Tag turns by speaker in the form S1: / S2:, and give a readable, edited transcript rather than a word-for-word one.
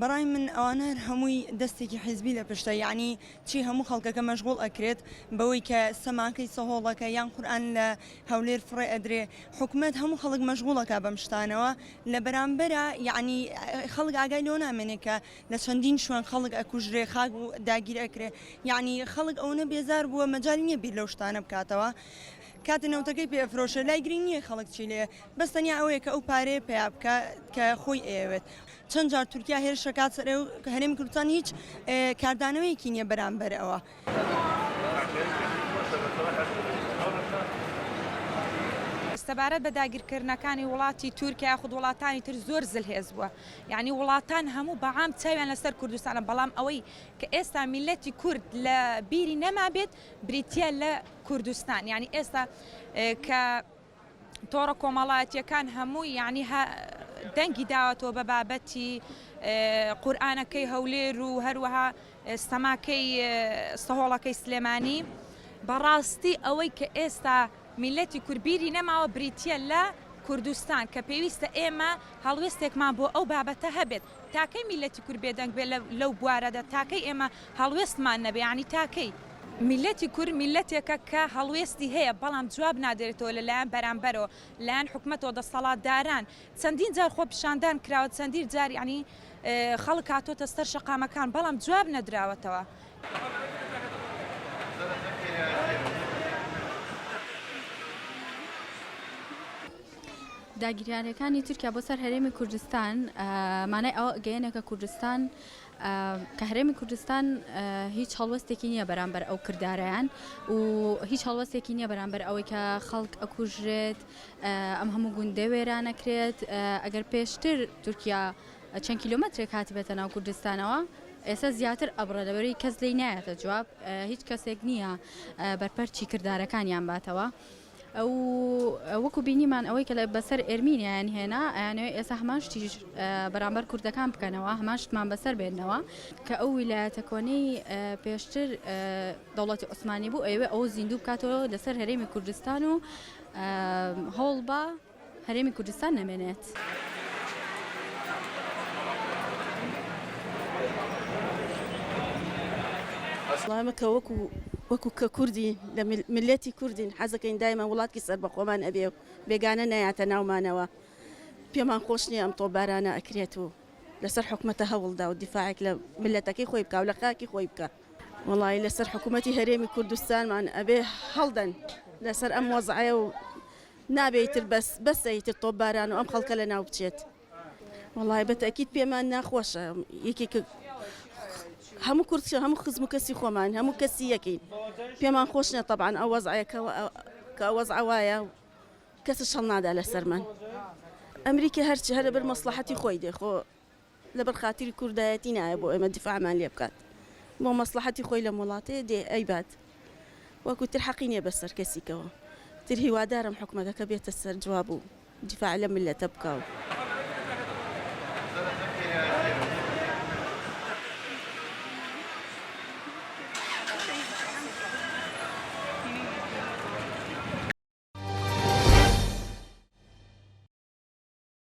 S1: بەڕای من ئەوانە هەمووی دەستێکی حیزبی لە پشتە، یعنی چی هەموو خەڵکەکە مەشغوڵ ئەکرێت بەوەی کە سەماکەی سەهۆڵەکە یان قورئان لە هەولێر فڕێ ئەدرێ، حکومەت هەموو خەڵک مەشغوڵەکە بەم شتانەوە لە بەرامبەرە، یعنی خەڵک ئاگای لەوە نامێنێت کە لە چەندین شوێن خەڵک ئەکوژرێ، خاک و داگیر ئەکرێ، یعنی خەڵک ئەوەنە بێزار بووە مەجالی نییە بیر لەو شتانە بکاتەوە. کاتە نەوتەکەی پێفرۆشە لای گرنگ نییە خەڵک چی لێ، بەس تەنیا ئەوەیە کە ئەو پارەیە پێیا بکە کە خۆی ئەوێت. چەند جار تورکیا هێرشەکات سەر هەرێمی کوردستان هیچ کاردانەوەیەکی نییە بەرامبەر ئەوە.
S2: سەبارەت بە داگیرکردنەکانی وڵاتی تورکیا خود وڵاتانی تر زۆر زلهێز بووە، یعنی وڵاتان هەموو بەعام چاویان لەسەر کوردستانە، بەڵام ئەوەی کە ئێستا میلەتی کورد لە بیری نەما بێت بریتە لە کوردستان، یعنی ئێستا کە تۆڕە کۆمەڵایەتیەکان هەمووی یعنی دەنگی داوەتەوە بە بابەتی قورئانەکەی هەولێر و هەروەها سەماکەی سەهۆڵەکەی سلێمانی، بەڕاستی ئەوەی کە ئێستا میلەتی کوربیری نەماوە بریتە لە کوردستان کە پێویستە ئێمە هەڵوێستێکمان بۆ ئەو بابەتە هەبێت، تاکەی میلەتی کورد بێدەنگ بێت لەو بوارەدا، تاکەی ئێمە هەڵوێستمان نەبێ، یعنی تاکەی میلەتی کورد میلەتێکە کە هەڵوێستی هەیە بەڵام جواب نادرێتەوە لەلایەن بەرامبەرەوە لایەن حکومەتەوە دەسەڵاتداران. چەندین جار خۆ پیشاندان کراوە، چەندین جار یعنی خەڵک هاتۆتە سەر شەقامەکان بەڵام جواب نەدراوەتەوە.
S3: داگیرانەکانی تورکیا بۆ سەر هەرێمی کوردستان مانای ئەوە گەیەنێکە کوردستان کە هەرێمی کوردستان هیچ هەڵوەستێکی نییە بەرامبەر ئەو کردارەیان و هیچ هەڵوەستێکی نییە بەرامبەر ئەوەی کە خەڵک ئەکوژرێت، ئەم هەموو گوندە وێرانەکرێت. ئەگەر پێشتر تورکیا چەند کیلۆمەترێک هاتی بێتە ناو کوردستانەوە، ئێستا زیاتر ئەبڕە لەبەرەوەی کەس لێی نایەتە جواب، هیچ کەسێک نییە بەرپەرچی کردارەکانیان باتەوە. ئەو وەکو بینیمان ئەوەی کە بەسەر ئێرمینیان هێنا ئەیانەوەی ئێستا هەمان شتیش بەرامبەر کوردەکان بکەنەوە، هەمان شتمان بەسەر بێنەوە کە ئەو ویلایەتە کۆنەی پێشتر دەوڵەتی عوسمانی بوو ئەوێ ئەو زیندوو بکاتەوە لەسەر هەرێمی کوردستان و هەوڵ بە هەرێمی کوردستان نەمێنێت.
S4: وڵامەکە وەکو کە کوردی لە ملەتی کوردین حەزەکەین دایما وڵاتی سەر بە خۆمان ئەبێ و بێگانە نایاتە ناومانەوە. پێمان خۆش نییە ئەم تۆبارانە ئەکرێت و لەسەر حکومەتە هەوڵدا و دیفاعێک لە ملەتەکەی خۆی بکە و لە خاکی خۆی بکە. وڵی لەسەر حکوومەتی هەرێمی کوردستانمان ئەبێ هەڵدەن لەسەر ئەم وەزعەیە و نابێتتر بەسەیتر تۆباران و ئەم خەڵکە لە ناو بچێت. وڵی بەتەکیید پێمان ناخۆشە یەکێک هەموو کورتشە هەموو خزم و کەسی خۆمان هەموو کەسی یەکەین، پێمان خۆش نیە طبعاً ئەو وەزعەیەکەوە کە وەزع وایە کەسش هەڵ نادا لەسەرمان. ئەمریکا هەرچی هەر لەبەر مەسلحەتی خۆی دێخۆ لەبەر خاتری کوردایەتی نایە بۆ ئێمە دیفاعمان لێ بکات، بۆ مەسلحەتی خۆی لە وڵاتێ دێ ئەیبات وەکو تر حەقی نییە بەسەر کەسیکەوە. تر هیوادارم حکومەتەکە بێتە سەر جواب و دیفاع لە ملەتە بکاو.